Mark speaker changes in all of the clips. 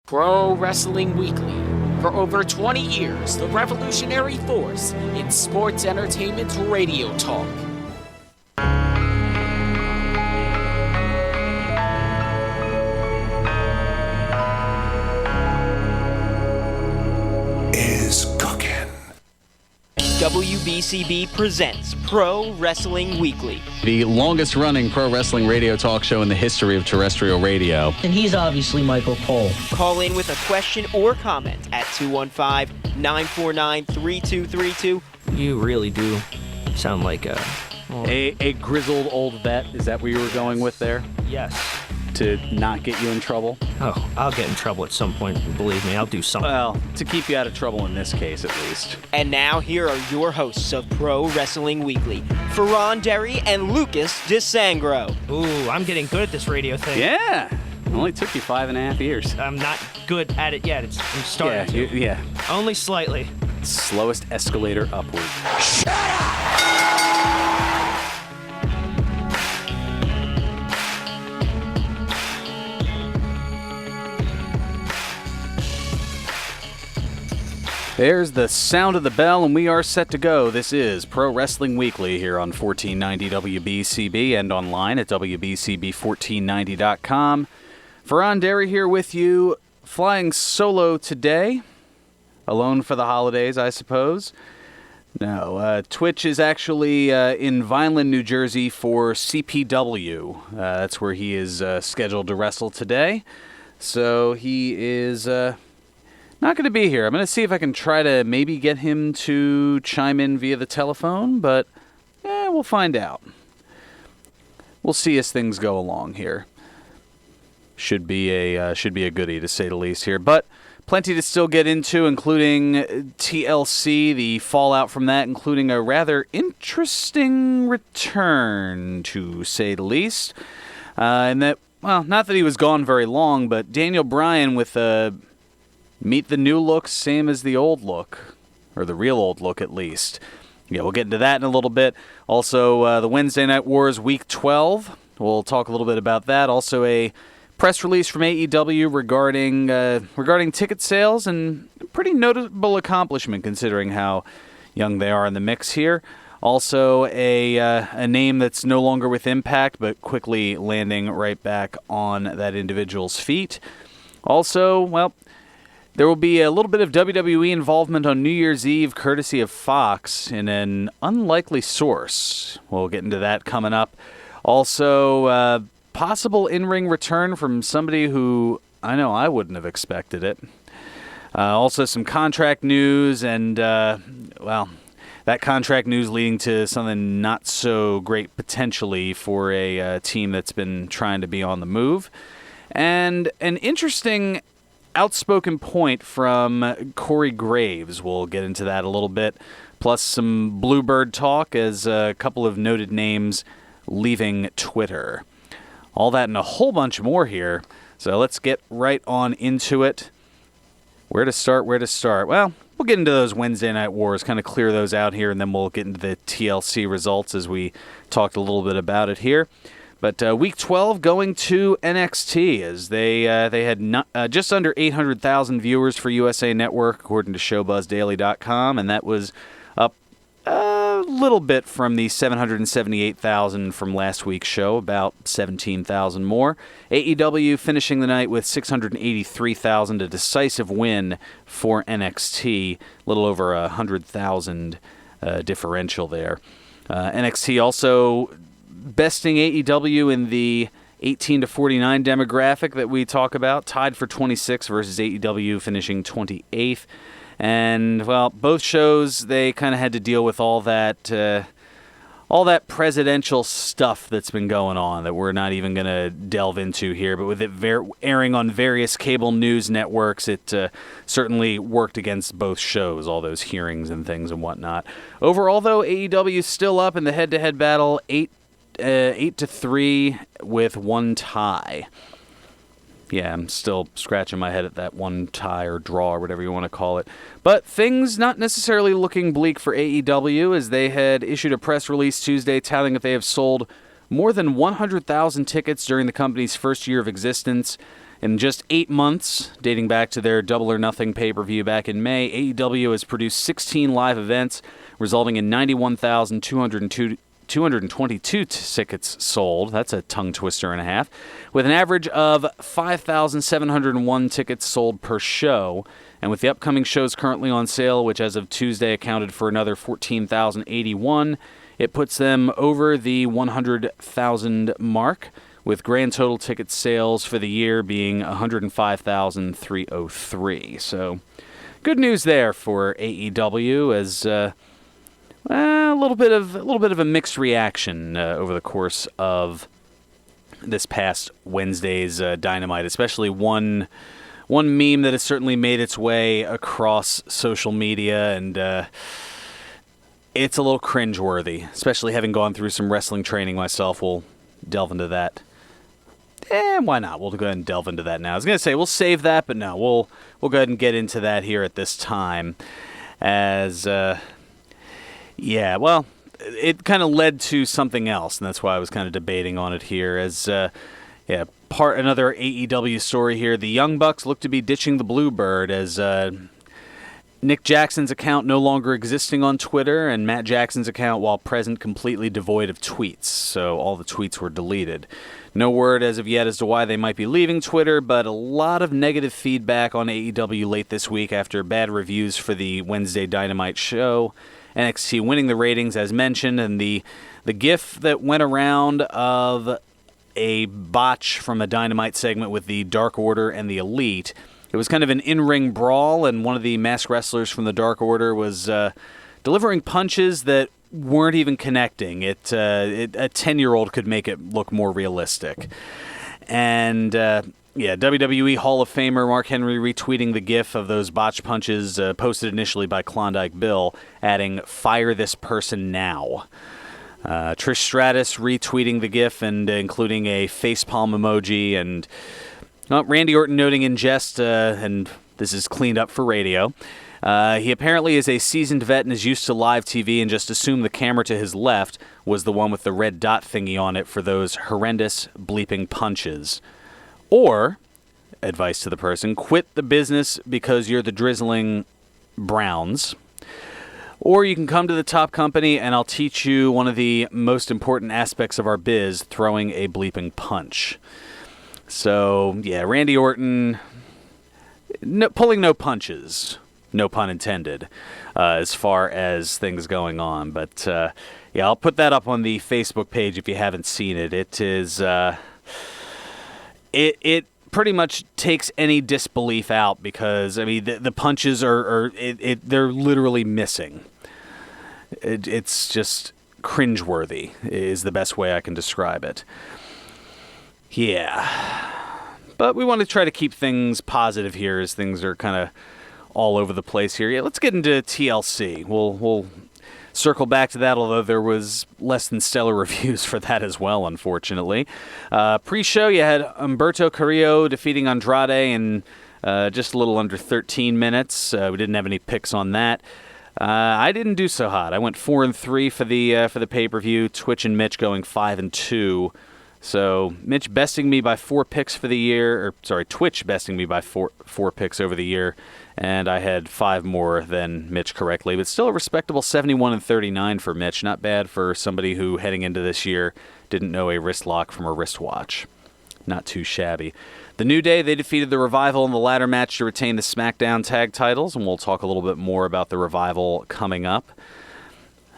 Speaker 1: Pro Wrestling Weekly. For over 20 years, the revolutionary force in sports entertainment radio talk.
Speaker 2: Is cooking.
Speaker 3: WBCB presents Pro Wrestling Weekly,
Speaker 4: the longest-running pro wrestling radio talk show in the history of terrestrial radio.
Speaker 5: And he's obviously Michael Cole.
Speaker 3: Call in with a question or comment at 215-949-3232.
Speaker 5: You really do sound like a
Speaker 4: grizzled old vet. Is that where you were going with there?
Speaker 5: Yes.
Speaker 4: To not get you in trouble?
Speaker 5: Oh, I'll get in trouble at some point. Believe me, I'll do something.
Speaker 4: Well, to keep you out of trouble in this case, at least.
Speaker 3: And now, here are your hosts of Pro Wrestling Weekly, Fearon Derry and Lucas DeSangro.
Speaker 5: Ooh, I'm getting good at this radio thing.
Speaker 4: Yeah. It only took you 5.5 years.
Speaker 5: I'm not good at it yet. I'm starting to.
Speaker 4: Yeah.
Speaker 5: Only slightly.
Speaker 4: Slowest escalator upward.
Speaker 2: Shut up!
Speaker 4: There's the sound of the bell, and we are set to go. This is Pro Wrestling Weekly here on 1490 WBCB and online at WBCB1490.com. Fearon Derry here with you, flying solo today. Alone for the holidays, I suppose. No, Twitch is actually in Vineland, New Jersey for CPW. That's where he is scheduled to wrestle today. So he is... not going to be here. I'm going to see if I can try to maybe get him to chime in via the telephone, but we'll find out. We'll see as things go along here. Should be a goodie, to say the least here, but plenty to still get into, including TLC, the fallout from that, including a rather interesting return, to say the least. And that, well, not that he was gone very long, but Daniel Bryan with meet the new look, same as the old look. Or the real old look, at least. Yeah, we'll get into that in a little bit. Also, the Wednesday Night Wars Week 12. We'll talk a little bit about that. Also, a press release from AEW regarding ticket sales, and a pretty notable accomplishment considering how young they are in the mix here. Also, a name that's no longer with Impact, but quickly landing right back on that individual's feet. Also, well... there will be a little bit of WWE involvement on New Year's Eve, courtesy of Fox, in an unlikely source. We'll get into that coming up. Also, possible in-ring return from somebody who I know I wouldn't have expected it. Also, some contract news, and, that contract news leading to something not so great potentially for a team that's been trying to be on the move. And an interesting... outspoken point from Corey Graves. We'll get into that a little bit. Plus some Bluebird talk as a couple of noted names leaving Twitter. All that and a whole bunch more here. So let's get right on into it. Where to start? Well, we'll get into those Wednesday Night Wars, kind of clear those out here, and then we'll get into the TLC results as we talked a little bit about it here. But Week 12 going to NXT as they had just under 800,000 viewers for USA Network, according to ShowBuzzDaily.com, and that was up a little bit from the 778,000 from last week's show, about 17,000 more. AEW finishing the night with 683,000, a decisive win for NXT, a little over 100,000 differential there. NXT also... besting AEW in the 18 to 49 demographic that we talk about, tied for 26 versus AEW finishing 28th. And, well, both shows, they kind of had to deal with all that presidential stuff that's been going on that we're not even going to delve into here. But with it airing on various cable news networks, it certainly worked against both shows, all those hearings and things and whatnot. Overall, though, AEW is still up in the head-to-head battle, 8-3 with one tie. Yeah, I'm still scratching my head at that one tie or draw or whatever you want to call it. But things not necessarily looking bleak for AEW, as they had issued a press release Tuesday touting that they have sold more than 100,000 tickets during the company's first year of existence. In just 8 months, dating back to their Double or Nothing pay-per-view back in May, AEW has produced 16 live events, resulting in 91,222 tickets sold. That's a tongue twister and a half. With an average of 5,701 tickets sold per show. And with the upcoming shows currently on sale, which as of Tuesday accounted for another 14,081, it puts them over the 100,000 mark, with grand total ticket sales for the year being 105,303. So, good news there for AEW, as a little bit of a mixed reaction over the course of this past Wednesday's Dynamite, especially one meme that has certainly made its way across social media, and it's a little cringeworthy, especially having gone through some wrestling training myself. We'll delve into that. Why not? We'll go ahead and delve into that now. I was going to say we'll save that, but no, we'll go ahead and get into that here at this time. As, well, it kind of led to something else, and that's why I was kind of debating on it here. As, another AEW story here. The Young Bucks look to be ditching the Bluebird as Nick Jackson's account no longer existing on Twitter, and Matt Jackson's account, while present, completely devoid of tweets. So all the tweets were deleted. No word as of yet as to why they might be leaving Twitter, but a lot of negative feedback on AEW late this week after bad reviews for the Wednesday Dynamite show. NXT winning the ratings, as mentioned, and the gif that went around of a botch from a Dynamite segment with the Dark Order and the Elite. It was kind of an in-ring brawl, and one of the masked wrestlers from the Dark Order was delivering punches that weren't even connecting. A 10-year-old could make it look more realistic. And, WWE Hall of Famer Mark Henry retweeting the gif of those botched punches posted initially by Klondike Bill, adding, "Fire this person now." Trish Stratus retweeting the gif and including a facepalm emoji, and Randy Orton noting in jest, and this is cleaned up for radio, he apparently is a seasoned vet and is used to live TV and just assumed the camera to his left was the one with the red dot thingy on it for those horrendous bleeping punches. Or, advice to the person, quit the business because you're the drizzling Browns. Or you can come to the top company and I'll teach you one of the most important aspects of our biz, throwing a bleeping punch. So, Randy Orton pulling no punches, no pun intended, as far as things going on. But, I'll put that up on the Facebook page if you haven't seen it. It is, it pretty much takes any disbelief out because, the punches they're literally missing. It's just cringeworthy is the best way I can describe it. Yeah. But we want to try to keep things positive here as things are kind of all over the place here. Yeah, let's get into TLC. We'll circle back to that, although there was less than stellar reviews for that as well, unfortunately. Pre-show, you had Humberto Carrillo defeating Andrade in just a little under 13 minutes. We didn't have any picks on that. I didn't do so hot. I went 4-3 for the pay-per-view. Twitch and Mitch going 5-2. So Mitch besting me by 4 picks for the year, Twitch besting me by four picks over the year, and I had 5 more than Mitch correctly, but still a respectable 71-39 for Mitch. Not bad for somebody who, heading into this year, didn't know a wrist lock from a wristwatch. Not too shabby. The New Day, they defeated the Revival in the ladder match to retain the SmackDown tag titles, and we'll talk a little bit more about the Revival coming up.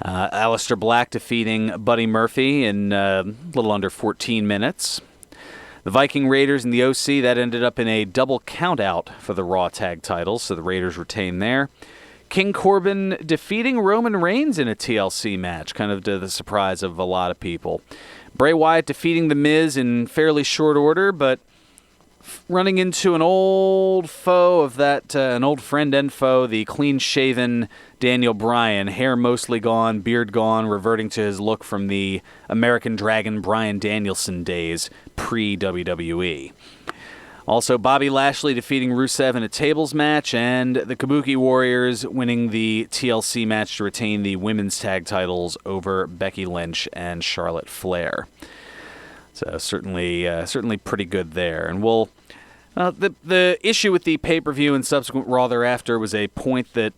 Speaker 4: Aleister Black defeating Buddy Murphy in a little under 14 minutes. The Viking Raiders and the OC, that ended up in a double count-out for the Raw tag titles, so the Raiders retain there. King Corbin defeating Roman Reigns in a TLC match, kind of to the surprise of a lot of people. Bray Wyatt defeating The Miz in fairly short order, but running into an old foe of that, an old friend and foe, the clean-shaven Daniel Bryan, hair mostly gone, beard gone, reverting to his look from the American Dragon Bryan Danielson days, pre-WWE. Also, Bobby Lashley defeating Rusev in a tables match, and the Kabuki Warriors winning the TLC match to retain the women's tag titles over Becky Lynch and Charlotte Flair. So certainly pretty good there. And we'll The issue with the pay-per-view and subsequent Raw thereafter was a point that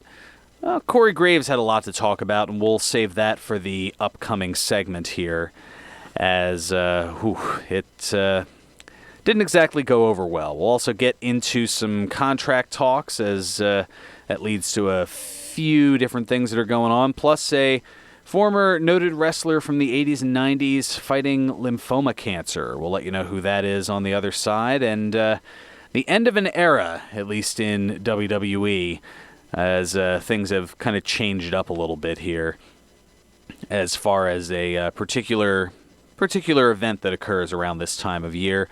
Speaker 4: Corey Graves had a lot to talk about, and we'll save that for the upcoming segment here, as it didn't exactly go over well. We'll also get into some contract talks, as that leads to a few different things that are going on, plus a former noted wrestler from the 80s and 90s fighting lymphoma cancer. We'll let you know who that is on the other side, and the end of an era, at least in WWE, as things have kind of changed up a little bit here as far as a particular event that occurs around this time of year.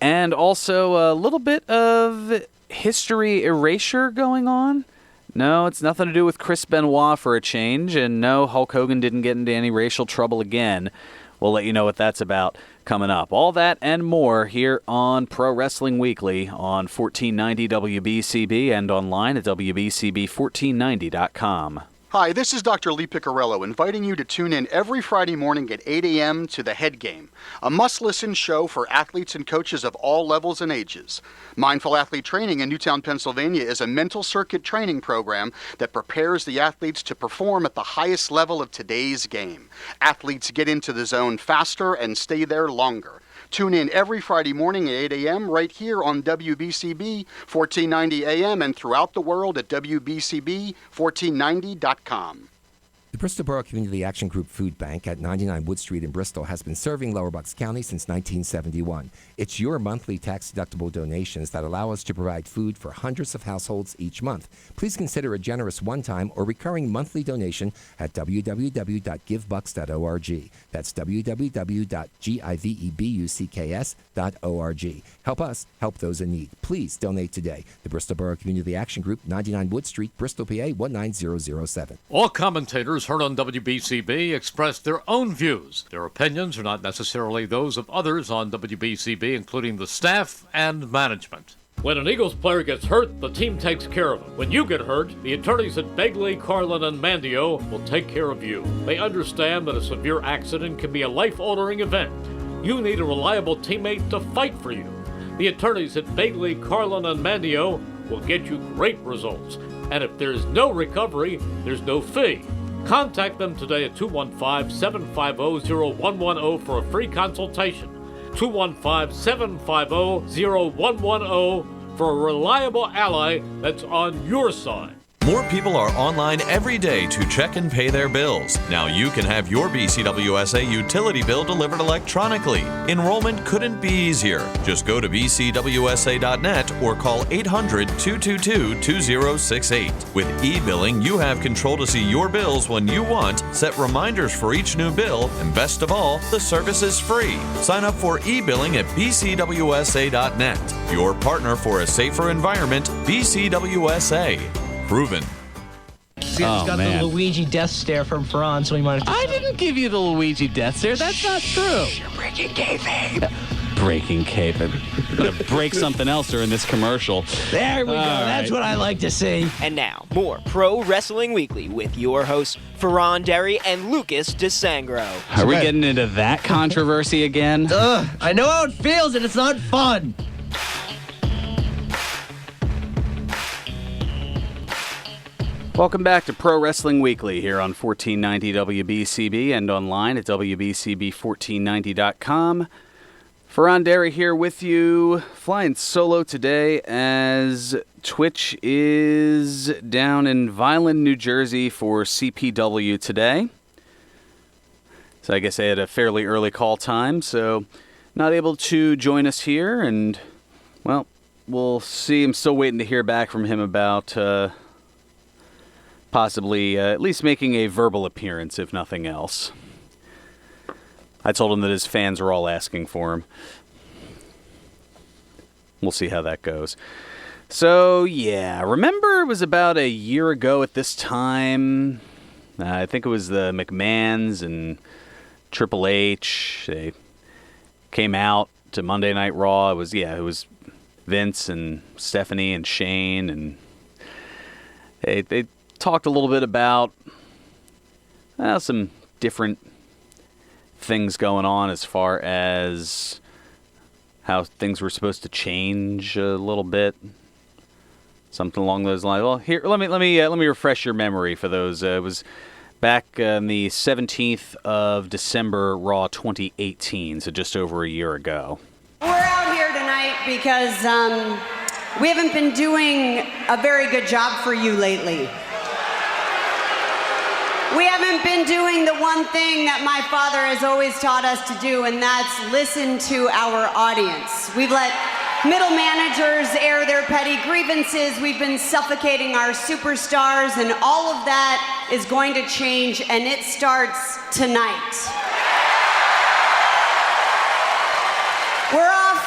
Speaker 4: And also a little bit of history erasure going on. No, it's nothing to do with Chris Benoit for a change, and no, Hulk Hogan didn't get into any racial trouble again. We'll let you know what that's about coming up. All that and more here on Pro Wrestling Weekly on 1490 WBCB and online at WBCB1490.com.
Speaker 6: Hi, this is Dr. Lee Piccarello, inviting you to tune in every Friday morning at 8 a.m. to The Head Game, a must-listen show for athletes and coaches of all levels and ages. Mindful Athlete Training in Newtown, Pennsylvania is a mental circuit training program that prepares the athletes to perform at the highest level of today's game. Athletes get into the zone faster and stay there longer. Tune in every Friday morning at 8 a.m. right here on WBCB 1490 AM and throughout the world at WBCB1490.com.
Speaker 7: The Bristol Borough Community Action Group Food Bank at 99 Wood Street in Bristol has been serving Lower Bucks County since 1971. It's your monthly tax-deductible donations that allow us to provide food for hundreds of households each month. Please consider a generous one-time or recurring monthly donation at www.givebucks.org. That's www.givebucks.org. Help us help those in need. Please donate today. The Bristol Borough Community Action Group, 99 Wood Street, Bristol, PA 19007.
Speaker 8: All commentators heard on WBCB express their own views. Their opinions are not necessarily those of others on WBCB, including the staff and management. When an Eagles player gets hurt, the team takes care of him. When you get hurt, the attorneys at Begley, Carlin, and Mandio will take care of you. They understand that a severe accident can be a life-altering event. You need a reliable teammate to fight for you. The attorneys at Begley, Carlin, and Mandio will get you great results. And if there's no recovery, there's no fee. Contact them today at 215-750-0110 for a free consultation. 215-750-0110 for a reliable ally that's on your side.
Speaker 9: More people are online every day to check and pay their bills. Now you can have your BCWSA utility bill delivered electronically. Enrollment couldn't be easier. Just go to bcwsa.net or call 800-222-2068. With e-billing, you have control to see your bills when you want, set reminders for each new bill, and best of all, the service is free. Sign up for e-billing at bcwsa.net. Your partner for a safer environment, BCWSA. Proven.
Speaker 3: He's got the Luigi death stare from Fearon, so he might have...
Speaker 4: I didn't give you the Luigi death stare. That's not true.
Speaker 3: You're breaking kayfabe.
Speaker 4: Breaking kayfabe. Gonna break something else during this commercial.
Speaker 3: There we go. That's what I like to see.
Speaker 10: And now, more Pro Wrestling Weekly with your hosts, Fearon Derry and Lucas DeSangro.
Speaker 4: Are we getting into that controversy again?
Speaker 3: I know how it feels, and it's not fun.
Speaker 4: Welcome back to Pro Wrestling Weekly here on 1490 WBCB and online at WBCB1490.com. Fearon Derry here with you, flying solo today as Twitch is down in Vineland, New Jersey for CPW today. So I guess I had a fairly early call time, so not able to join us here, and, well, we'll see. I'm still waiting to hear back from him about... possibly at least making a verbal appearance, if nothing else. I told him that his fans are all asking for him. We'll see how that goes. So, yeah, remember it was about a year ago at this time. I think it was the McMahons and Triple H. They came out to Monday Night Raw. It was Vince and Stephanie and Shane, and they talked a little bit about some different things going on as far as how things were supposed to change a little bit. Something along those lines. Well, here, let me refresh your memory for those. It was back on the 17th of December, Raw 2018, so just over a year ago.
Speaker 11: We're out here tonight because we haven't been doing a very good job for you lately. We haven't been doing the one thing that my father has always taught us to do, and that's listen to our audience. We've let middle managers air their petty grievances. We've been suffocating our superstars, and all of that is going to change, and it starts tonight. We're off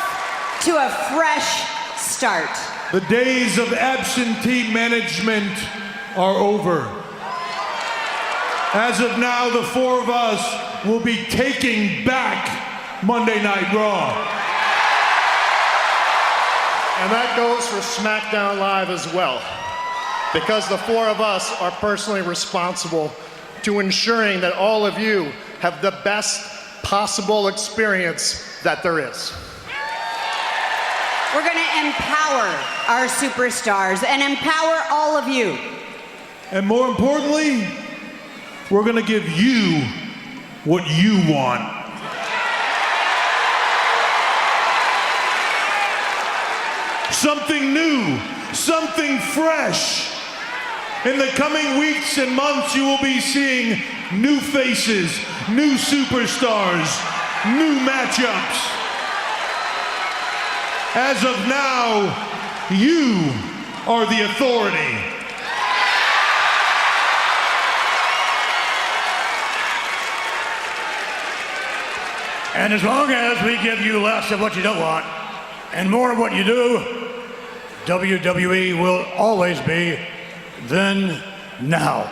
Speaker 11: to a fresh start.
Speaker 12: The days of absentee management are over. As of now, the four of us will be taking back Monday Night Raw.
Speaker 13: And that goes for SmackDown Live as well, because the four of us are personally responsible to ensuring that all of you have the best possible experience that there is.
Speaker 11: We're going to empower our superstars and empower all of you.
Speaker 12: And more importantly, we're going to give you what you want. Something new, something fresh. In the coming weeks and months, you will be seeing new faces, new superstars, new matchups. As of now, you are the authority.
Speaker 14: And as long as we give you less of what you don't want and more of what you do, WWE will always be then, now,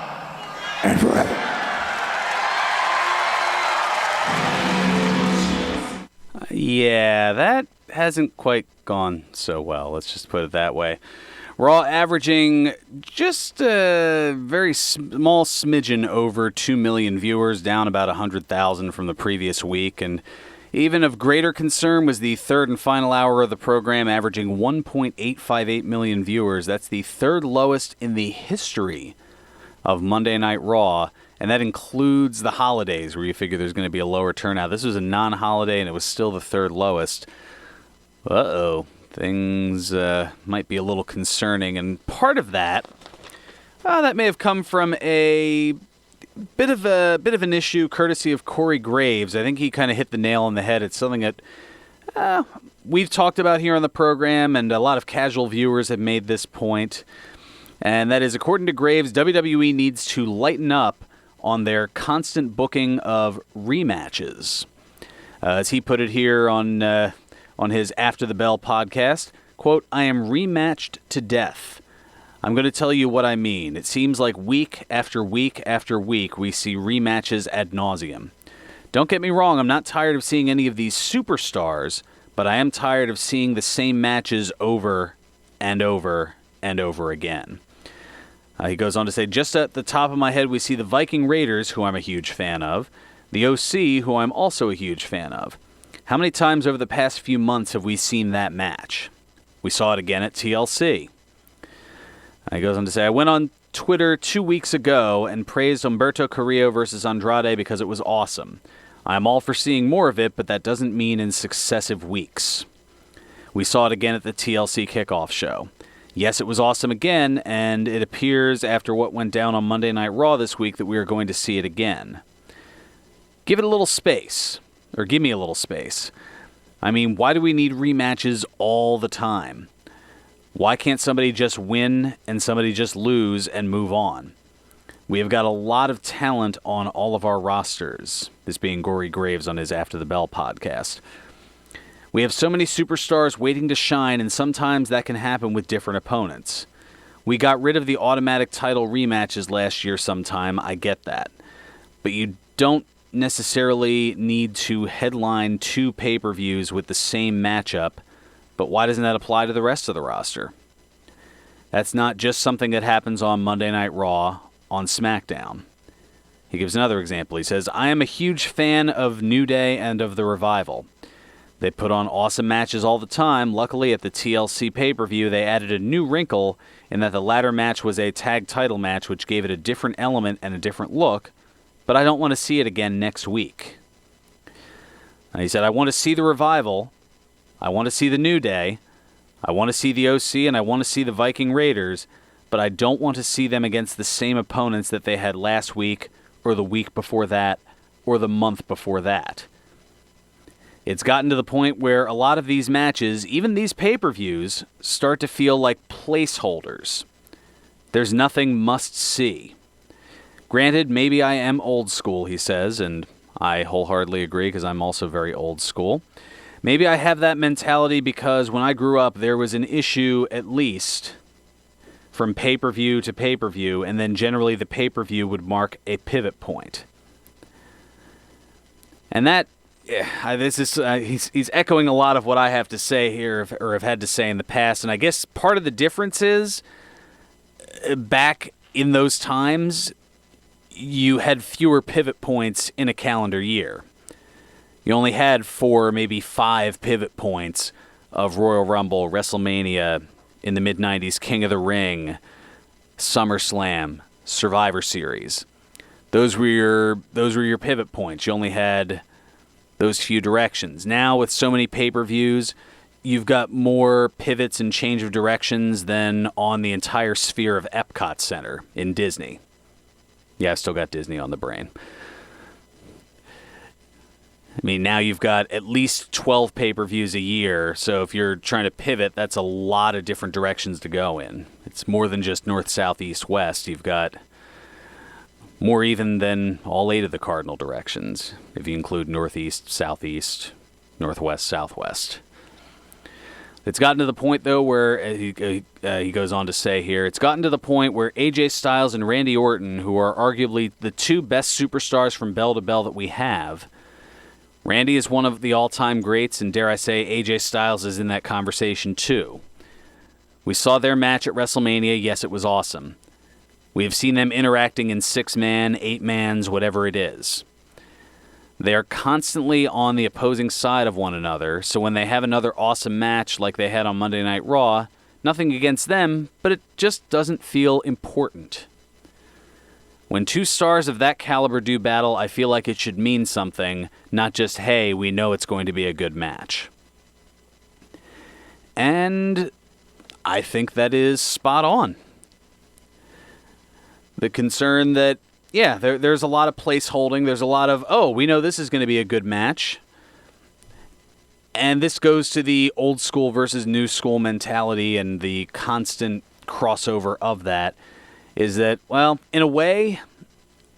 Speaker 14: and forever.
Speaker 4: Yeah, that hasn't quite gone so well. Let's just put it that way. Raw averaging just a very small smidgen over 2 million viewers, down about 100,000 from the previous week. And even of greater concern was the third and final hour of the program, averaging 1.858 million viewers. That's the third lowest in the history of Monday Night Raw. And that includes the holidays, where you figure there's going to be a lower turnout. This was a non-holiday, and it was still the third lowest. Uh-oh. Things might be a little concerning, and part of that may have come from a bit of an issue courtesy of Corey Graves. I think he kind of hit the nail on the head. It's something that we've talked about here on the program, and a lot of casual viewers have made this point, and that is, according to Graves, WWE needs to lighten up on their constant booking of rematches. As he put it here on his After the Bell podcast, quote, "I am rematched to death. I'm going to tell you what I mean. It seems like week after week after week we see rematches ad nauseum. Don't get me wrong, I'm not tired of seeing any of these superstars, but I am tired of seeing the same matches over and over and over again." He goes on to say, "Just at the top of my head we see the Viking Raiders, who I'm a huge fan of, the OC, who I'm also a huge fan of. How many times over the past few months have we seen that match? We saw it again at TLC." He goes on to say, "I went on Twitter 2 weeks ago and praised Humberto Carrillo versus Andrade because it was awesome. I am all for seeing more of it, but that doesn't mean in successive weeks. We saw it again at the TLC kickoff show. Yes, it was awesome again, and it appears after what went down on Monday Night Raw this week that we are going to see it again. Give it a little space. Or give me a little space. I mean, why do we need rematches all the time? Why can't somebody just win and somebody just lose and move on? We have got a lot of talent on all of our rosters." This being Corey Graves on his After the Bell podcast. "We have so many superstars waiting to shine, and sometimes that can happen with different opponents. We got rid of the automatic title rematches last year sometime, I get that. But you don't necessarily need to headline 2 pay-per-views with the same matchup, but why doesn't that apply to the rest of the roster? That's not just something that happens on Monday Night Raw, on SmackDown." He gives another example. He says, "I am a huge fan of New Day and of the Revival. They put on awesome matches all the time. Luckily, at the TLC pay-per-view, they added a new wrinkle in that the ladder match was a tag title match, which gave it a different element and a different look, but I don't want to see it again next week. And he said, I want to see the Revival, I want to see the New Day, I want to see the OC, and I want to see the Viking Raiders, but I don't want to see them against the same opponents that they had last week, or the week before that, or the month before that. It's gotten to the point where a lot of these matches, even these pay-per-views, start to feel like placeholders. There's nothing must-see. Granted, maybe I am old school, he says, and I wholeheartedly agree because I'm also very old school. Maybe I have that mentality because when I grew up, there was an issue, at least, from pay-per-view to pay-per-view, and then generally the pay-per-view would mark a pivot point. And that... he's echoing a lot of what I have to say here, or have had to say in the past, and I guess part of the difference is, back in those times, you had fewer pivot points in a calendar year. You only had 4, maybe 5 pivot points of Royal Rumble, WrestleMania, in the mid-90s, King of the Ring, SummerSlam, Survivor Series. Those were your pivot points. You only had those few directions. Now, with so many pay-per-views, you've got more pivots and change of directions than on the entire sphere of Epcot Center in Disney. Yeah, I've still got Disney on the brain. I mean, now you've got at least 12 pay-per-views a year, so if you're trying to pivot, that's a lot of different directions to go in. It's more than just north, south, east, west. You've got more even than all 8 of the cardinal directions, if you include northeast, southeast, northwest, southwest. It's gotten to the point, though, where, he goes on to say here, it's gotten to the point where AJ Styles and Randy Orton, who are arguably the 2 best superstars from bell to bell that we have, Randy is one of the all-time greats, and dare I say, AJ Styles is in that conversation, too. We saw their match at WrestleMania. Yes, it was awesome. We have seen them interacting in 6-man, 8-mans, whatever it is. They are constantly on the opposing side of one another, so when they have another awesome match like they had on Monday Night Raw, nothing against them, but it just doesn't feel important. When 2 stars of that caliber do battle, I feel like it should mean something, not just, hey, we know it's going to be a good match. And I think that is spot on. The concern that, yeah, there's a lot of placeholding. There's a lot of, oh, we know this is going to be a good match. And this goes to the old school versus new school mentality and the constant crossover of that, is that, well, in a way,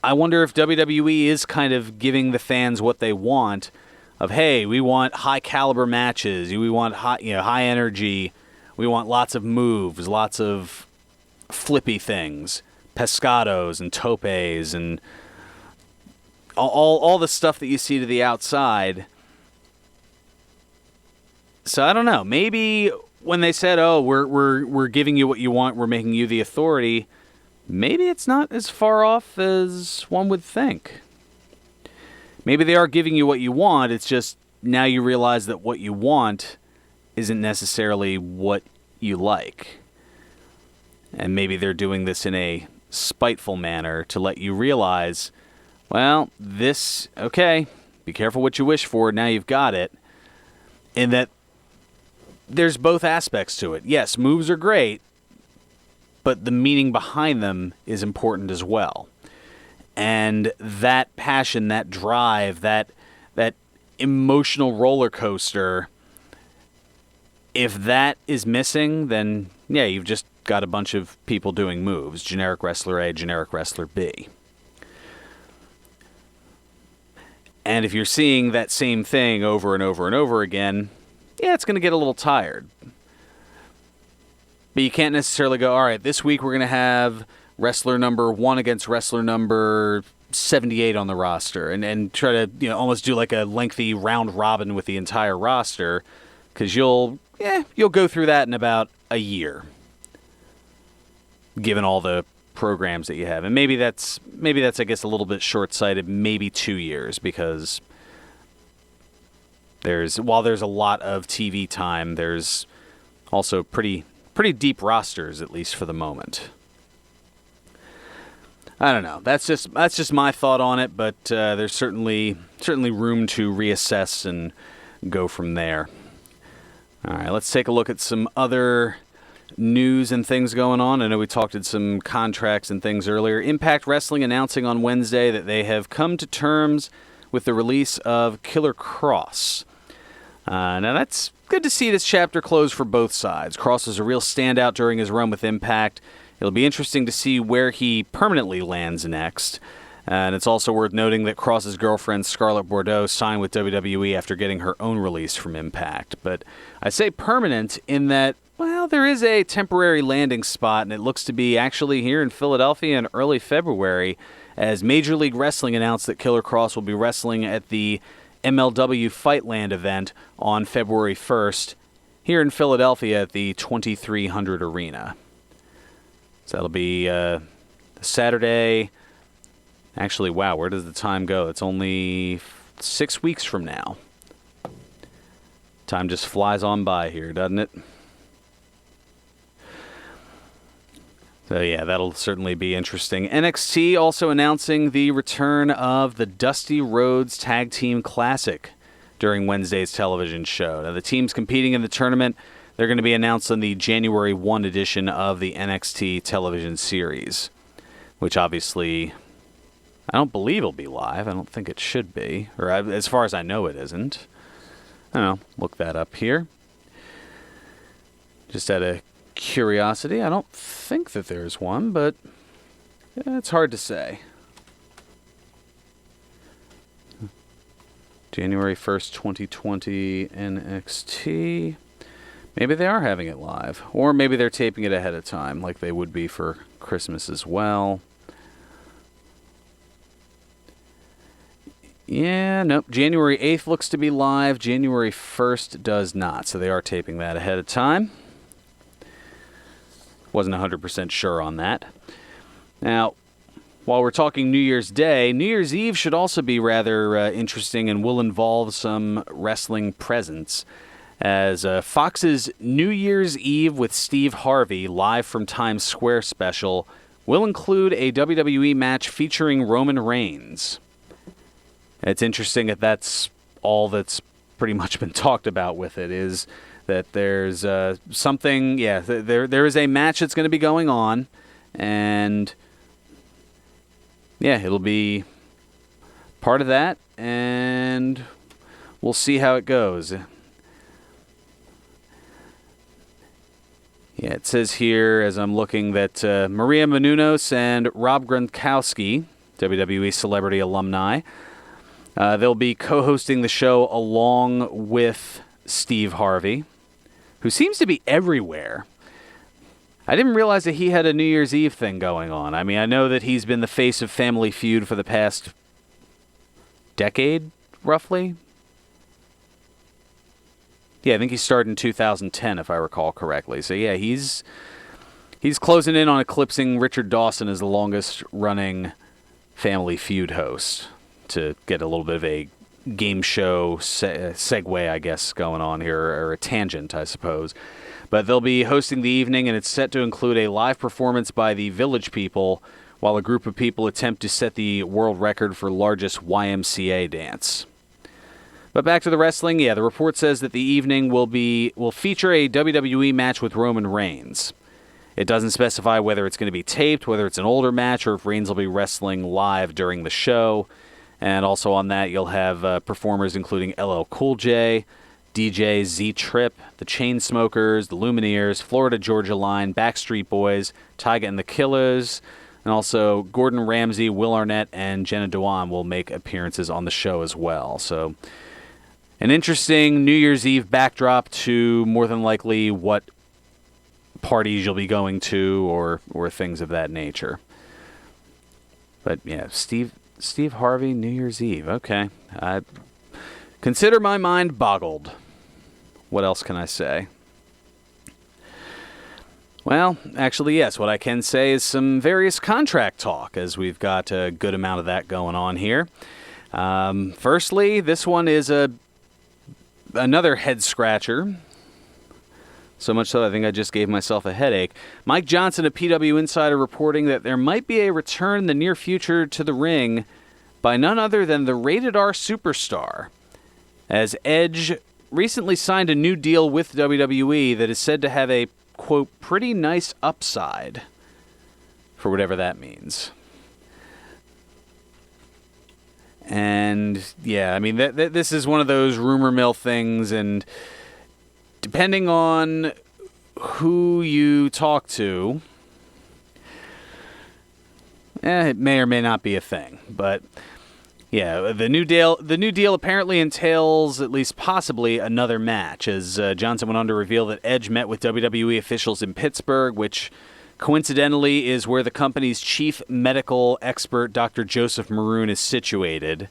Speaker 4: I wonder if WWE is kind of giving the fans what they want of, hey, we want high caliber matches. We want high energy. We want lots of moves, lots of flippy things. Pescados and topes and all the stuff that you see to the outside. So I don't know. Maybe when they said, "Oh, we're giving you what you want, we're making you the authority," maybe it's not as far off as one would think. Maybe they are giving you what you want. It's just now you realize that what you want isn't necessarily what you like. And maybe they're doing this in a spiteful manner to let you realize, well, this, okay, be careful what you wish for, now you've got it. And that there's both aspects to it. Yes, moves are great, but the meaning behind them is important as well. And that passion, that drive, that emotional roller coaster, if that is missing, then yeah, you've just got a bunch of people doing moves. Generic wrestler A, generic wrestler B. And if you're seeing that same thing over and over and over again, yeah, it's going to get a little tired. But you can't necessarily go, all right, this week we're going to have wrestler number 1 against wrestler number 78 on the roster, and try to almost do like a lengthy round robin with the entire roster, because you'll go through that in about a year, given all the programs that you have. And maybe that's I guess a little bit short-sighted, maybe 2 years, because while there's a lot of TV time, there's also pretty deep rosters, at least for the moment. I don't know. That's just my thought on it, but there's certainly room to reassess and go from there. All right, let's take a look at some other news and things going on. I know we talked at some contracts and things earlier. Impact Wrestling announcing on Wednesday that they have come to terms with the release of Killer Kross. Now that's good to see this chapter close for both sides. Kross was a real standout during his run with Impact. It'll be interesting to see where he permanently lands next. And it's also worth noting that Kross's girlfriend, Scarlett Bordeaux, signed with WWE after getting her own release from Impact. But I say permanent in that, well, there is a temporary landing spot, and it looks to be actually here in Philadelphia in early February, as Major League Wrestling announced that Killer Kross will be wrestling at the MLW Fightland event on February 1st here in Philadelphia at the 2300 Arena. So that'll be Saturday. Actually, wow, where does the time go? It's only 6 weeks from now. Time just flies on by here, doesn't it? So yeah, that'll certainly be interesting. NXT also announcing the return of the Dusty Rhodes Tag Team Classic during Wednesday's television show. Now, the teams competing in the tournament, they're going to be announced on the January 1 edition of the NXT television series, which obviously I don't believe it'll be live. I don't think it should be, or as far as I know, it isn't. I don't know. Look that up here. Just out of curiosity, I don't think that there's one, but it's hard to say. January 1st, 2020, NXT. Maybe they are having it live, or maybe they're taping it ahead of time, like they would be for Christmas as well. Yeah, nope. January 8th looks to be live. January 1st does not, so they are taping that ahead of time. Wasn't 100% sure on that. Now, while we're talking New Year's Day, New Year's Eve should also be rather interesting and will involve some wrestling presence, as Fox's New Year's Eve with Steve Harvey live from Times Square special will include a WWE match featuring Roman Reigns. It's interesting that that's all that's pretty much been talked about with it, is that there's something, there is a match that's going to be going on, and yeah, it'll be part of that, and we'll see how it goes. Yeah, it says here, as I'm looking, that Maria Menounos and Rob Gronkowski, WWE celebrity alumni, they'll be co-hosting the show along with Steve Harvey, who seems to be everywhere. I didn't realize that he had a New Year's Eve thing going on. I mean, I know that he's been the face of Family Feud for the past decade, roughly. Yeah, I think he started in 2010, if I recall correctly. So yeah, he's closing in on eclipsing Richard Dawson as the longest-running Family Feud host, to get a little bit of a game show segue, I guess, going on here, or a tangent, I suppose. But they'll be hosting the evening, and it's set to include a live performance by the Village People, while a group of people attempt to set the world record for largest YMCA dance. But back to the wrestling, yeah, the report says that the evening will feature a WWE match with Roman Reigns. It doesn't specify whether it's going to be taped, whether it's an older match, or if Reigns will be wrestling live during the show. And also on that, you'll have performers including LL Cool J, DJ Z-Trip, the Chainsmokers, the Lumineers, Florida Georgia Line, Backstreet Boys, Tyga and the Killers, and also Gordon Ramsay, Will Arnett, and Jenna Dewan will make appearances on the show as well. So an interesting New Year's Eve backdrop to more than likely what parties you'll be going to, or things of that nature. But yeah, Steve Harvey, New Year's Eve. Okay. I consider my mind boggled. What else can I say? Well, actually, yes. What I can say is some various contract talk, as we've got a good amount of that going on here. Firstly, this one is a another head scratcher. So much so I think I just gave myself a headache. Mike Johnson, a PW Insider, reporting that there might be a return in the near future to the ring by none other than the Rated R superstar, as Edge recently signed a new deal with WWE that is said to have a, quote, pretty nice upside, for whatever that means. And, yeah, I mean, this is one of those rumor mill things, and depending on who you talk to, it may or may not be a thing. But yeah, the new deal apparently entails, at least possibly, another match, as Johnson went on to reveal that Edge met with WWE officials in Pittsburgh, which coincidentally is where the company's chief medical expert, Dr. Joseph Maroon, is situated.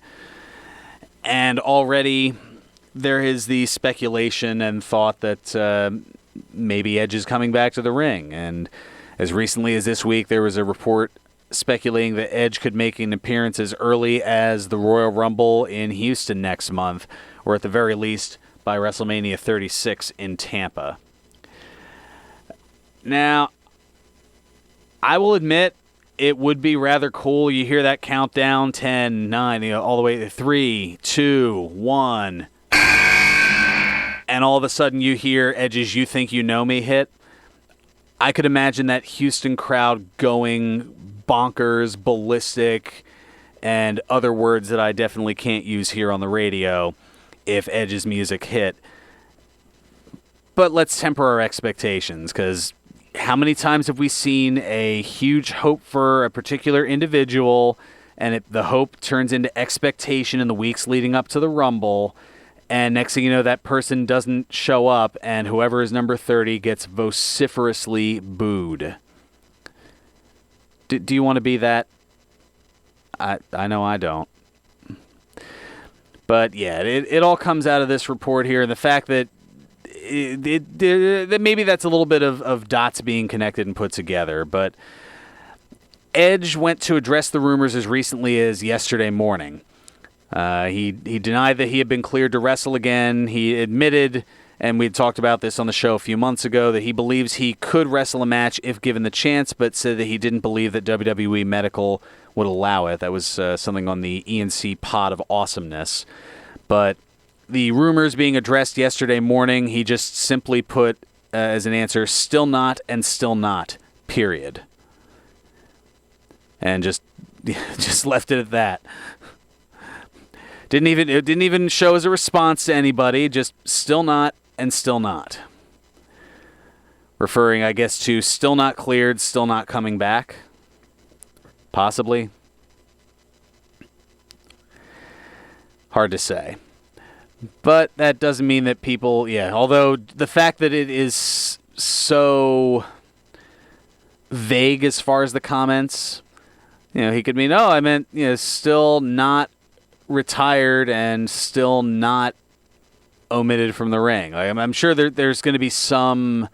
Speaker 4: And already there is the speculation and thought that maybe Edge is coming back to the ring. And as recently as this week, there was a report speculating that Edge could make an appearance as early as the Royal Rumble in Houston next month, or at the very least by WrestleMania 36 in Tampa. Now, I will admit, it would be rather cool. You hear that countdown, 10, 9, all the way to 3, 2, 1. And all of a sudden you hear Edge's You Think You Know Me hit. I could imagine that Houston crowd going bonkers, ballistic, and other words that I definitely can't use here on the radio if Edge's music hit. But let's temper our expectations, because how many times have we seen a huge hope for a particular individual, and the hope turns into expectation in the weeks leading up to the Rumble, and next thing you know, that person doesn't show up, and whoever is number 30 gets vociferously booed. Do you want to be that? I know I don't. But yeah, it all comes out of this report here, and the fact that that maybe that's a little bit of dots being connected and put together. But Edge went to address the rumors as recently as yesterday morning. He denied that he had been cleared to wrestle again. He admitted, and we had talked about this on the show a few months ago, that he believes he could wrestle a match if given the chance, but said that he didn't believe that WWE Medical would allow it. That was something on the ENC Pod of Awesomeness. But the rumors being addressed yesterday morning, he just simply put as an answer, still not and still not, period. And just left it at that. It didn't even show as a response to anybody, just still not and still not. Referring, I guess, to still not cleared, still not coming back. Possibly. Hard to say. But that doesn't mean that people, although the fact that it is so vague as far as the comments, he could mean, I meant, still not retired and still not omitted from the ring. I'm sure there's going to be some,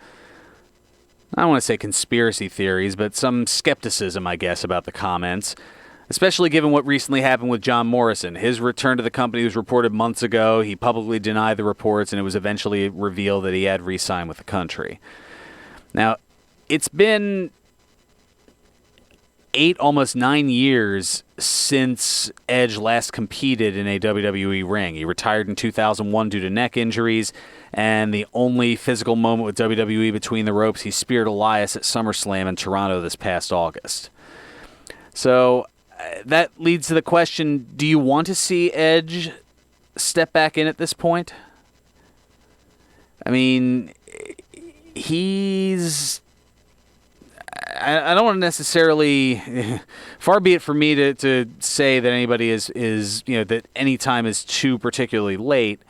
Speaker 4: I don't want to say conspiracy theories, but some skepticism, I guess, about the comments, especially given what recently happened with John Morrison. His return to the company was reported months ago. He publicly denied the reports, and it was eventually revealed that he had re-signed with the country. Now, it's been 8, almost 9 years since Edge last competed in a WWE ring. He retired in 2001 due to neck injuries, and the only physical moment with WWE between the ropes, he speared Elias at SummerSlam in Toronto this past August. So that leads to the question, do you want to see Edge step back in at this point? I mean, I don't want to necessarily, far be it for me to say that anybody is that any time is too particularly late.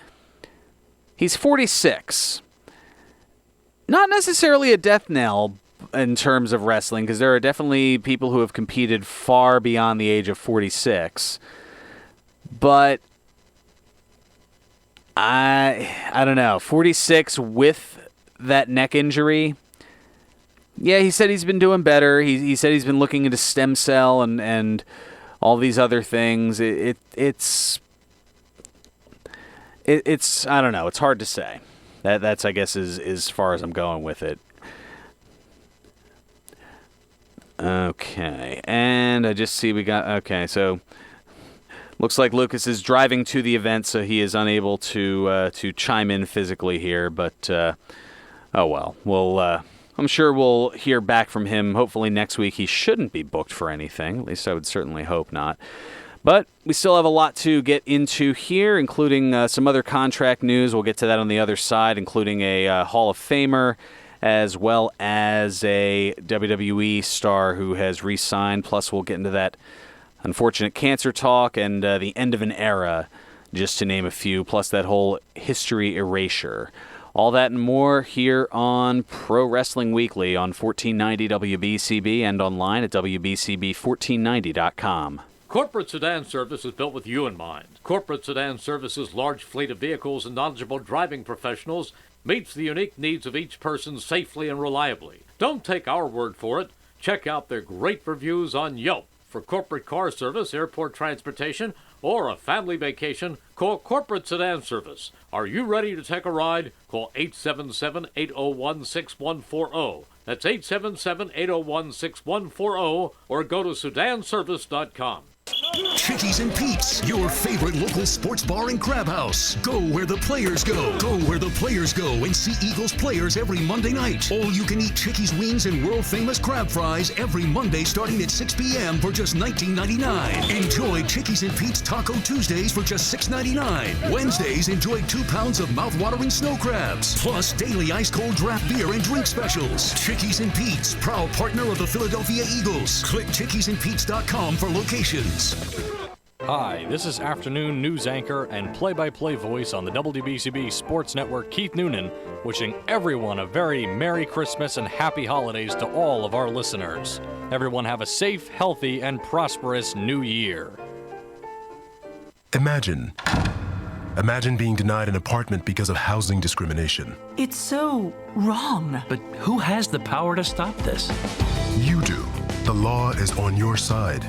Speaker 4: He's 46. Not necessarily a death knell in terms of wrestling, because there are definitely people who have competed far beyond the age of 46. But I don't know, 46 with that neck injury. Yeah, he said he's been doing better. He said he's been looking into stem cell and all these other things. It's It's I don't know. It's hard to say. That's I guess is as far as I'm going with it. Okay, and I just see we got so looks like Lucas is driving to the event, so he is unable to chime in physically here. But oh well, I'm sure we'll hear back from him. Hopefully next week. He shouldn't be booked for anything. At least I would certainly hope not. But we still have a lot to get into here, including some other contract news. We'll get to that on the other side, including a Hall of Famer, as well as a WWE star who has re-signed. Plus, we'll get into that unfortunate cancer talk and the end of an era, just to name a few, plus that whole history erasure. All that and more here on Pro Wrestling Weekly on 1490 WBCB and online at WBCB1490.com.
Speaker 8: Corporate Sedan Service is built with you in mind. Corporate Sedan Service's large fleet of vehicles and knowledgeable driving professionals meets the unique needs of each person safely and reliably. Don't take our word for it. Check out their great reviews on Yelp. For corporate car service, airport transportation, or a family vacation, call Corporate Sedan Service. Are you ready to take a ride? Call 877-801-6140. That's 877-801-6140, or go to sedanservice.com.
Speaker 2: Chickies and Pete's, your favorite local sports bar and crab house. Go where the players go. Go where the players go and see Eagles players every Monday night. All you can eat Chickies wings and world famous crab fries every Monday starting at 6 p.m. for just $19.99. Enjoy Chickies and Pete's Taco Tuesdays for just $6.99. Wednesdays, enjoy 2 pounds of mouth-watering snow crabs. Plus daily ice cold draft beer and drink specials. Chickies and Pete's, proud partner of the Philadelphia Eagles. Click chickiesandpete's.com for locations.
Speaker 15: Hi, this is afternoon news anchor and play-by-play voice on the WBCB Sports Network, Keith Noonan, wishing everyone a very Merry Christmas and Happy Holidays to all of our listeners. Everyone have a safe, healthy, and prosperous New Year.
Speaker 16: Imagine being denied an apartment because of housing discrimination.
Speaker 17: It's so wrong.
Speaker 18: But who has the power to stop this?
Speaker 16: You do. The law is on your side.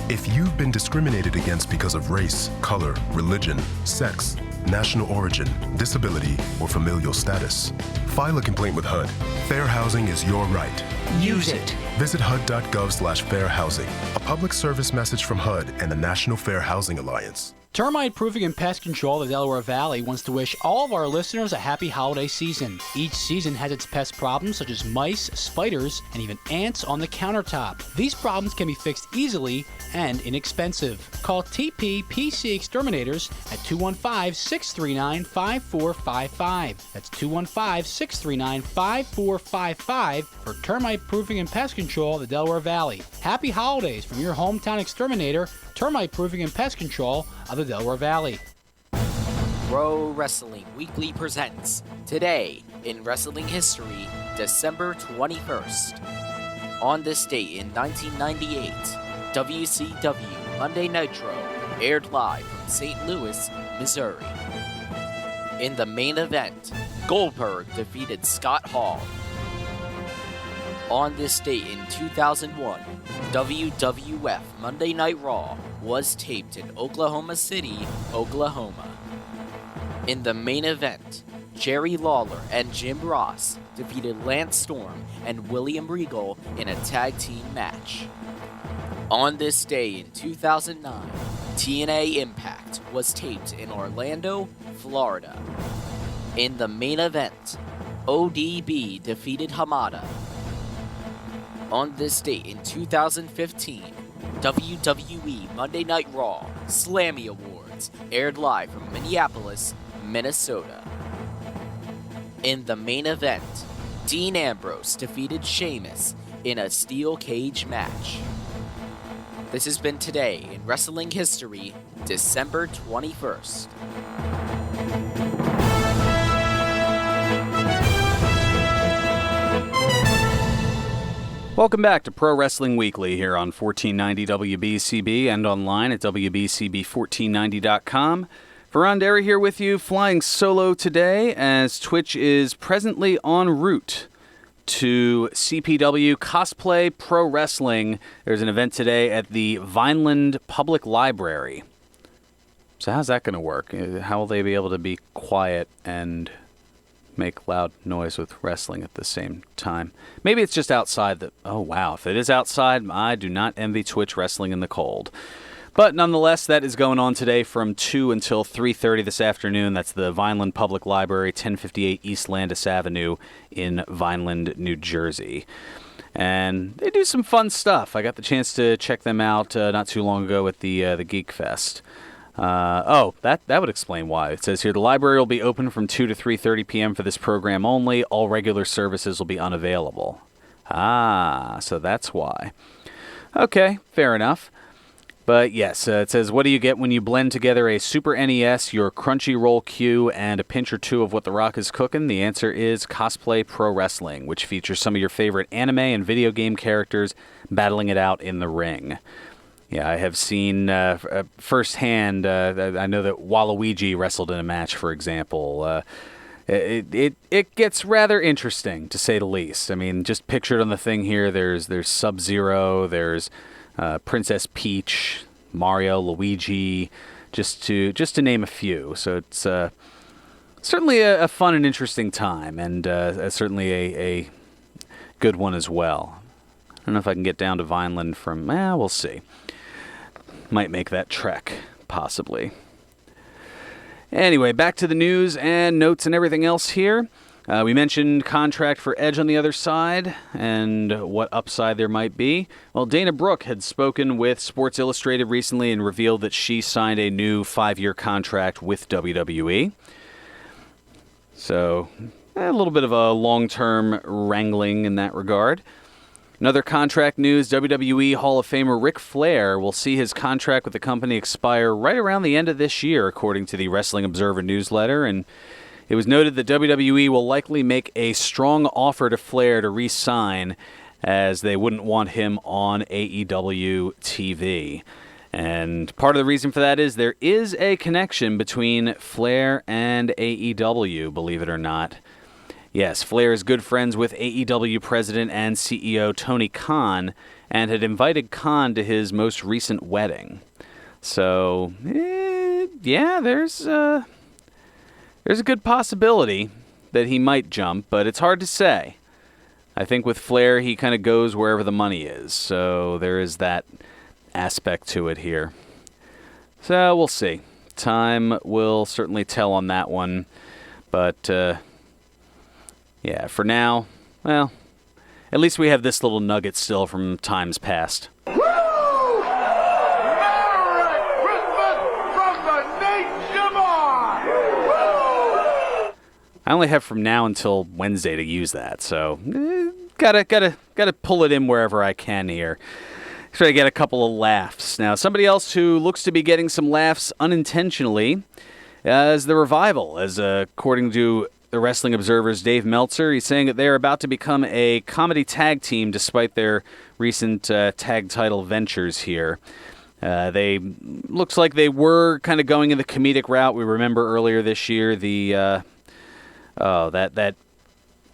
Speaker 16: If you've been discriminated against because of race, color, religion, sex, national origin, disability, or familial status, file a complaint with HUD. Fair housing is your right.
Speaker 17: Use it.
Speaker 16: Visit HUD.gov/fairhousing. A public service message from HUD and the National Fair Housing Alliance.
Speaker 19: Termite Proofing and Pest Control of the Delaware Valley wants to wish all of our listeners a happy holiday season. Each season has its pest problems such as mice, spiders, and even ants on the countertop. These problems can be fixed easily and inexpensive. Call TPPC Exterminators at 215-639-5455. That's 215-639-5455 for Termite Proofing and Pest Control of the Delaware Valley. Happy holidays from your hometown exterminator, Termite Proofing and Pest Control of the Delaware Valley.
Speaker 1: Pro Wrestling Weekly presents Today in Wrestling History, December 21st. On this date in 1998, WCW Monday Nitro aired live from St. Louis, Missouri. In the main event, Goldberg defeated Scott Hall. On this date in 2001, WWF Monday Night Raw was taped in Oklahoma City, Oklahoma. In the main event, Jerry Lawler and Jim Ross defeated Lance Storm and William Regal in a tag team match. On this day in 2009, TNA Impact was taped in Orlando, Florida. In the main event, ODB defeated Hamada. On this date in 2015, WWE Monday Night Raw Slammy Awards aired live from Minneapolis, Minnesota. In the main event, Dean Ambrose defeated Sheamus in a steel cage match. This has been Today in Wrestling History, December 21st.
Speaker 4: Welcome back to Pro Wrestling Weekly here on 1490 WBCB and online at WBCB1490.com. Fearon Derry here with you, flying solo today as Twitch is presently en route to CPW Cosplay Pro Wrestling. There's an event today at the Vineland Public Library. So how's that going to work? How will they be able to be quiet and make loud noise with wrestling at the same time? Maybe it's just outside. Oh, wow. If it is outside, I do not envy Twitch wrestling in the cold. But nonetheless, that is going on today from 2 until 3:30 this afternoon. That's the Vineland Public Library, 1058 East Landis Avenue in Vineland, New Jersey. And they do some fun stuff. I got the chance to check them out not too long ago at the Geek Fest. That would explain why. It says here, the library will be open from 2 to 3:30 p.m. for this program only. All regular services will be unavailable. So that's why. Okay, fair enough. But yes, it says, what do you get when you blend together a Super NES, your Crunchyroll queue, and a pinch or two of what The Rock is cooking? The answer is Cosplay Pro Wrestling, which features some of your favorite anime and video game characters battling it out in the ring. Yeah, I have seen firsthand, I know that Waluigi wrestled in a match, for example. It gets rather interesting, to say the least. I mean, just pictured on the thing here, there's Sub-Zero, there's Princess Peach, Mario, Luigi, just to name a few. So it's certainly a fun and interesting time, and certainly a good one as well. I don't know if I can get down to Vineland from, we'll see. Might make that trek, possibly. Anyway, back to the news and notes and everything else here. We mentioned contract for Edge on the other side and what upside there might be. Well, Dana Brooke had spoken with Sports Illustrated recently and revealed that she signed a new 5-year contract with WWE. So, a little bit of a long-term wrangling in that regard. Another contract news, WWE Hall of Famer Ric Flair will see his contract with the company expire right around the end of this year, according to the Wrestling Observer newsletter, and it was noted that WWE will likely make a strong offer to Flair to re-sign, as they wouldn't want him on AEW TV. And part of the reason for that is there is a connection between Flair and AEW, believe it or not. Yes, Flair is good friends with AEW president and CEO Tony Khan, and had invited Khan to his most recent wedding. So, yeah, there's a good possibility that he might jump, but it's hard to say. I think with Flair, he kind of goes wherever the money is, so there is that aspect to it here. So we'll see. Time will certainly tell on that one, but yeah, for now, well, at least we have this little nugget still from times past. I only have from now until Wednesday to use that, so gotta pull it in wherever I can here. Try to get a couple of laughs. Now, somebody else who looks to be getting some laughs unintentionally is the Revival, as according to the Wrestling Observer's Dave Meltzer, he's saying that they're about to become a comedy tag team despite their recent tag title ventures here. They looks like they were kind of going in the comedic route. We remember earlier this year the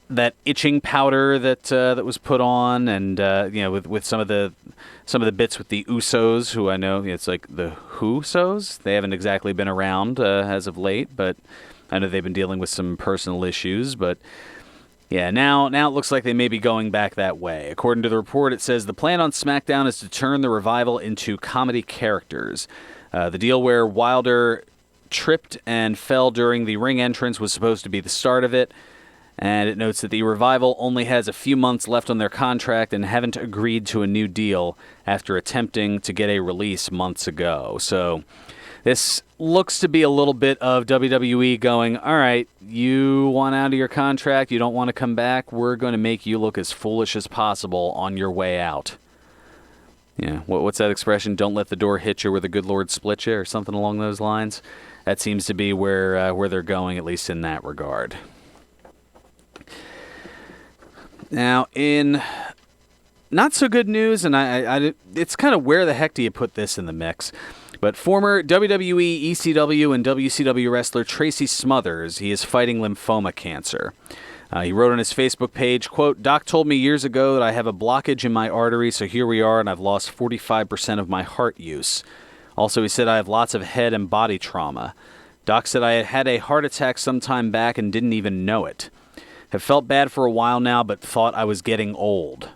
Speaker 4: that itching powder that was put on, and with some of the bits with the Usos, who I know it's like the Whosos. They haven't exactly been around as of late, but I know they've been dealing with some personal issues. But yeah, now it looks like they may be going back that way. According to the report, it says the plan on SmackDown is to turn the Revival into comedy characters. The deal where Wilder tripped and fell during the ring entrance was supposed to be the start of it, and it notes that the Revival only has a few months left on their contract and haven't agreed to a new deal after attempting to get a release months ago. So this looks to be a little bit of WWE going, all right, you want out of your contract, you don't want to come back, we're going to make you look as foolish as possible on your way out. Yeah, what's that expression? Don't let the door hit you where the good Lord split you, or something along those lines. That seems to be where they're going, at least in that regard. Now, in not so good news, and it's kind of where the heck do you put this in the mix? But former WWE, ECW, and WCW wrestler Tracy Smothers, he is fighting lymphoma cancer. He wrote on his Facebook page, quote, "Doc told me years ago that I have a blockage in my artery, so here we are, and I've lost 45% of my heart use. Also, he said, I have lots of head and body trauma. Doc said I had had a heart attack some time back and didn't even know it. Have felt bad for a while now, but thought I was getting old.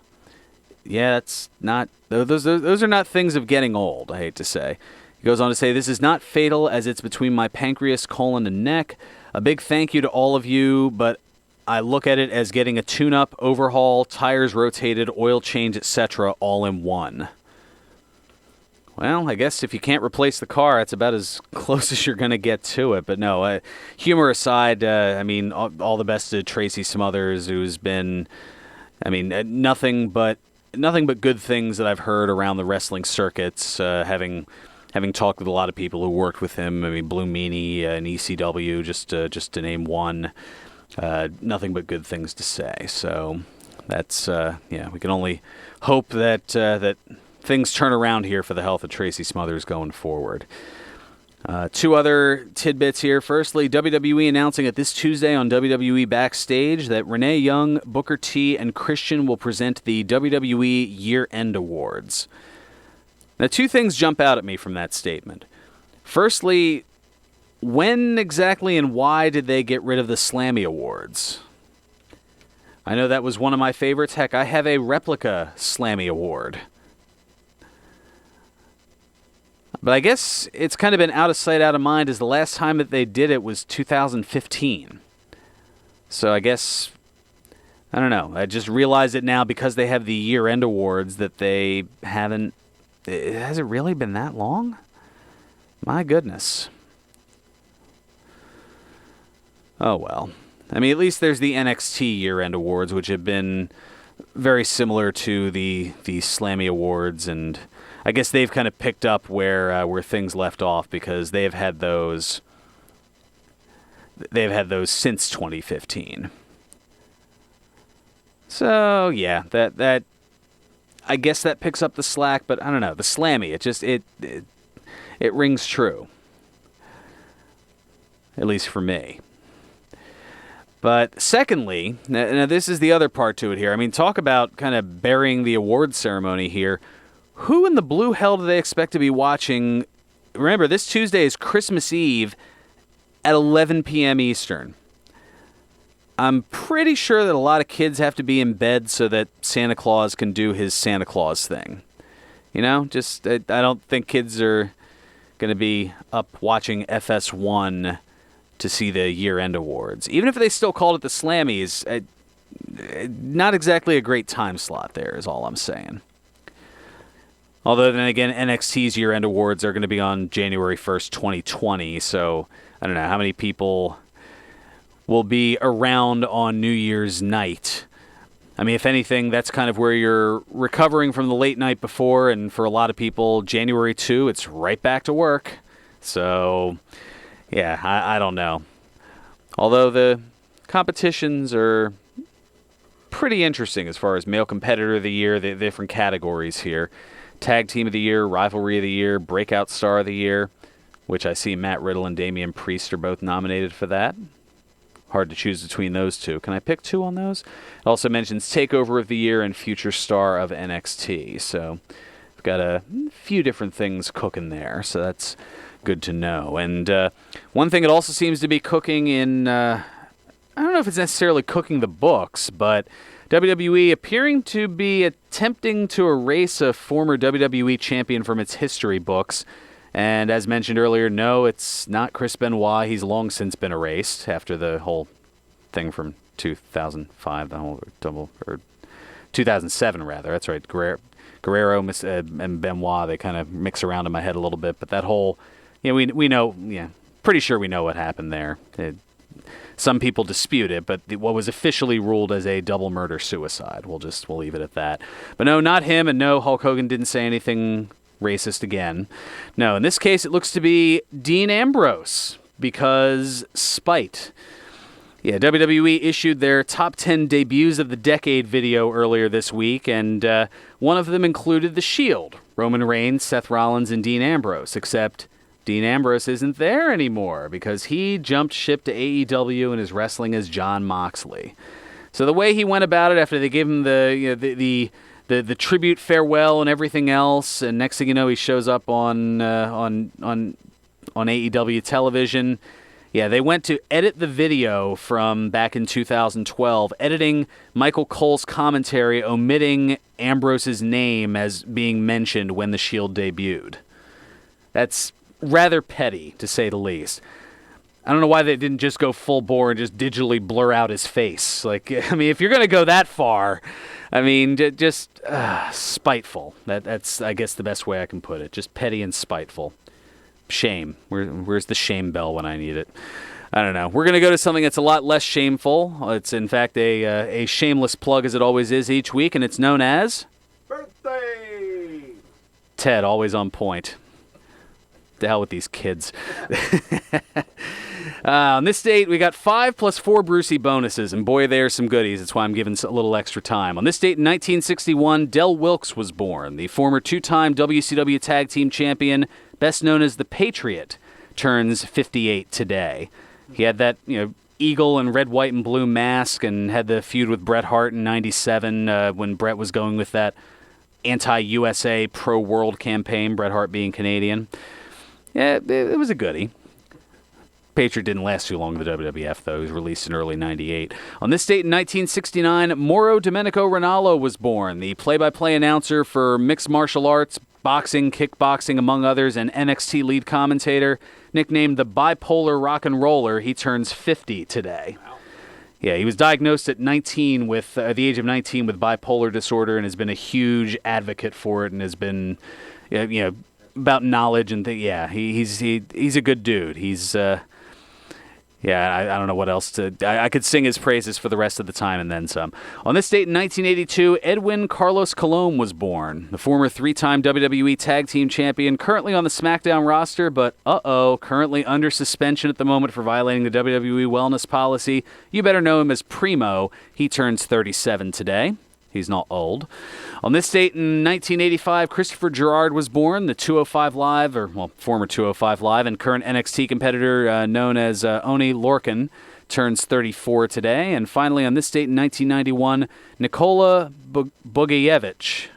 Speaker 4: Yeah, that's not... Those are not things of getting old, I hate to say. He goes on to say, this is not fatal as it's between my pancreas, colon, and neck. A big thank you to all of you, but I look at it as getting a tune-up, overhaul, tires rotated, oil change, etc. all in one. Well, I guess if you can't replace the car, it's about as close as you're going to get to it. But no, humor aside, I mean, all the best to Tracy Smothers, who's been, I mean, nothing but good things that I've heard around the wrestling circuits, having talked with a lot of people who worked with him. I mean, Blue Meanie and ECW, just to name one. Nothing but good things to say. So that's, we can only hope that things turn around here for the health of Tracy Smothers going forward. Two other tidbits here. Firstly, WWE announcing that this Tuesday on WWE Backstage that Renee Young, Booker T, and Christian will present the WWE Year-End Awards. Now, two things jump out at me from that statement. Firstly, when exactly and why did they get rid of the Slammy Awards? I know that was one of my favorites. Heck, I have a replica Slammy Award. But I guess it's kind of been out of sight, out of mind, as the last time that they did it was 2015. So I guess, I don't know. I just realized it now because they have the year-end awards that they haven't... Has it really been that long? My goodness. Oh, well. I mean, at least there's the NXT year-end awards, which have been very similar to the Slammy Awards, and I guess they've kind of picked up where things left off because they've had those since 2015. So yeah, that I guess that picks up the slack, but I don't know, the Slammy, it rings true, at least for me. But secondly, now this is the other part to it here. I mean, talk about kind of burying the award ceremony here. Who in the blue hell do they expect to be watching? Remember, this Tuesday is Christmas Eve at 11 p.m. Eastern. I'm pretty sure that a lot of kids have to be in bed so that Santa Claus can do his Santa Claus thing. You know, I don't think kids are going to be up watching FS1 to see the year-end awards. Even if they still called it the Slammies, not exactly a great time slot there is all I'm saying. Although, then again, NXT's year-end awards are going to be on January 1st, 2020, so I don't know how many people will be around on New Year's night. I mean, if anything, that's kind of where you're recovering from the late night before, and for a lot of people, January 2, it's right back to work. So, yeah, I don't know. Although the competitions are pretty interesting as far as male competitor of the year, the different categories here. Tag Team of the Year, Rivalry of the Year, Breakout Star of the Year, which I see Matt Riddle and Damian Priest are both nominated for that. Hard to choose between those two. Can I pick two on those? It also mentions Takeover of the Year and Future Star of NXT. So we've got a few different things cooking there, so that's good to know. And one thing it also seems to be cooking in, I don't know if it's necessarily cooking the books, but WWE appearing to be attempting to erase a former WWE champion from its history books. And as mentioned earlier, no, it's not Chris Benoit. He's long since been erased after the whole thing from 2005, the whole or 2007 rather. That's right. Guerrero and Benoit, they kind of mix around in my head a little bit. But that whole, we know, pretty sure we know what happened there. Some people dispute it, but what was officially ruled as a double murder-suicide. We'll leave it at that. But no, not him, and no, Hulk Hogan didn't say anything racist again. No, in this case, it looks to be Dean Ambrose, because spite. Yeah, WWE issued their top 10 debuts of the decade video earlier this week, and one of them included The Shield, Roman Reigns, Seth Rollins, and Dean Ambrose, except Dean Ambrose isn't there anymore because he jumped ship to AEW and is wrestling as Jon Moxley. So the way he went about it after they gave him the the tribute farewell and everything else. And next thing you know, he shows up on AEW television. Yeah, they went to edit the video from back in 2012, editing Michael Cole's commentary, omitting Ambrose's name as being mentioned when the Shield debuted. That's rather petty, to say the least. I don't know why they didn't just go full bore and just digitally blur out his face. Like, I mean, if you're going to go that far, I mean, just spiteful. That's, I guess, the best way I can put it. Just petty and spiteful. Shame. Where's the shame bell when I need it? I don't know. We're going to go to something that's a lot less shameful. It's, in fact, a shameless plug, as it always is each week, and it's known as...
Speaker 20: Birthday!
Speaker 4: Ted, always on point. The hell with these kids. On this date, we got 5 plus 4 Brucey bonuses, and boy, there's some goodies. That's why I'm giving a little extra time. On this date in 1961, Del Wilkes was born, the former 2-time WCW Tag Team Champion, best known as the Patriot, turns 58 today. He had that, eagle and red, white, and blue mask, and had the feud with Bret Hart in '97 when Bret was going with that anti-USA pro-world campaign, Bret Hart being Canadian. Yeah, it was a goodie. Patriot didn't last too long in the WWF, though. He was released in early '98. On this date in 1969, Mauro Domenico Ranallo was born, the play-by-play announcer for mixed martial arts, boxing, kickboxing, among others, and NXT lead commentator. Nicknamed the bipolar rock and roller, he turns 50 today. Yeah, he was diagnosed at 19 with the age of 19 with bipolar disorder, and has been a huge advocate for it, and has been, about knowledge and he's a good dude. He's I don't know what else to... I could sing his praises for the rest of the time and then some. On this date in 1982, Edwin Carlos Colon was born, the former 3-time WWE Tag Team Champion, currently on the SmackDown roster, but currently under suspension at the moment for violating the WWE wellness policy. You better know him as Primo. He turns 37 today. He's not old. On this date in 1985, Christopher Gerard was born, the 205 Live, former 205 Live, and current NXT competitor known as Oni Lorcan, turns 34 today. And finally, on this date in 1991, Nikola Bogeyevich,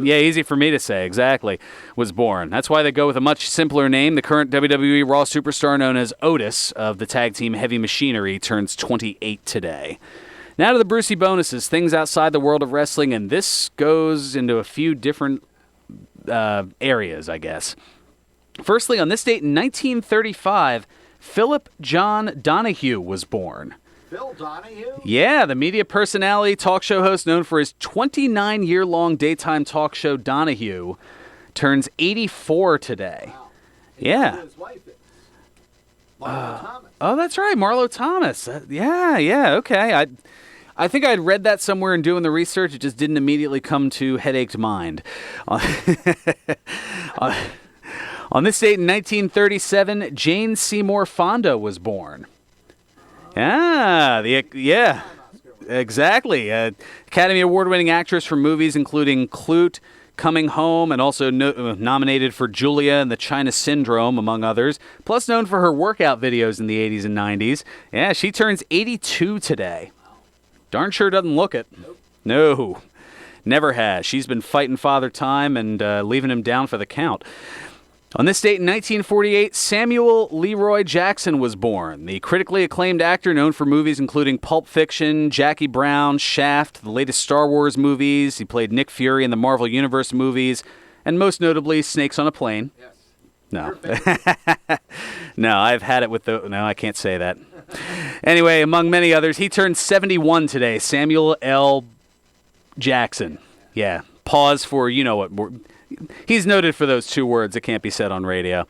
Speaker 4: easy for me to say, exactly, was born. That's why they go with a much simpler name. The current WWE Raw superstar known as Otis of the tag team Heavy Machinery turns 28 today. Now to the Brucey bonuses, things outside the world of wrestling, and this goes into a few different areas, I guess. Firstly, on this date in 1935, Philip John Donahue was born.
Speaker 20: Phil Donahue?
Speaker 4: Yeah, the media personality, talk show host known for his 29-year-long daytime talk show Donahue, turns 84 today.
Speaker 20: Wow.
Speaker 4: Yeah.
Speaker 20: His wife is Marlo Thomas.
Speaker 4: Oh, that's right, Marlo Thomas. Okay. I think I'd read that somewhere in doing the research. It just didn't immediately come to headached mind. On this date in 1937, Jane Seymour Fonda was born. Exactly. Academy Award-winning actress for movies including Clute, Coming Home, and also nominated for Julia and the China Syndrome, among others, plus known for her workout videos in the 80s and 90s. Yeah, she turns 82 today. Darn sure doesn't look it. No, never has. She's been fighting Father Time and leaving him down for the count. On this date in 1948, Samuel Leroy Jackson was born, the critically acclaimed actor known for movies including Pulp Fiction, Jackie Brown, Shaft, the latest Star Wars movies. He played Nick Fury in the Marvel Universe movies, and most notably, Snakes on a Plane.
Speaker 20: Yes.
Speaker 4: No. No, I've had it with the... No, I can't say that. Anyway, among many others, he turned 71 today, Samuel L. Jackson. Yeah, pause for what... He's noted for those 2 words that can't be said on radio.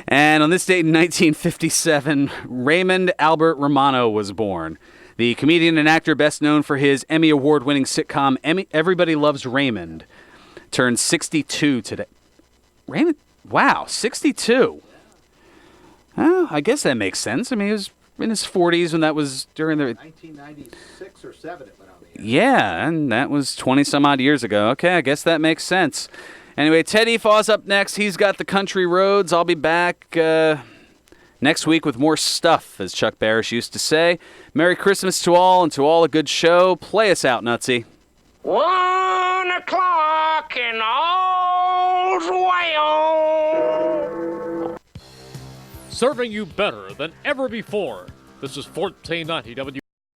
Speaker 4: And on this date in 1957, Raymond Albert Romano was born. The comedian and actor best known for his Emmy Award-winning sitcom Everybody Loves Raymond turned 62 today. Raymond? Wow, 62. Well, I guess that makes sense. I mean, he was in his 40s when that was during the...
Speaker 20: 1996 or 7 it went on the air.
Speaker 4: Yeah, and that was 20-some-odd years ago. Okay, I guess that makes sense. Anyway, Teddy Faw's up next. He's got the country roads. I'll be back next week with more stuff, as Chuck Barris used to say. Merry Christmas to all, and to all a good show. Play us out, Nutsy.
Speaker 20: 1
Speaker 21: 1 o'clock in Old Wales.
Speaker 8: Serving you better than ever before. This is 1490 W.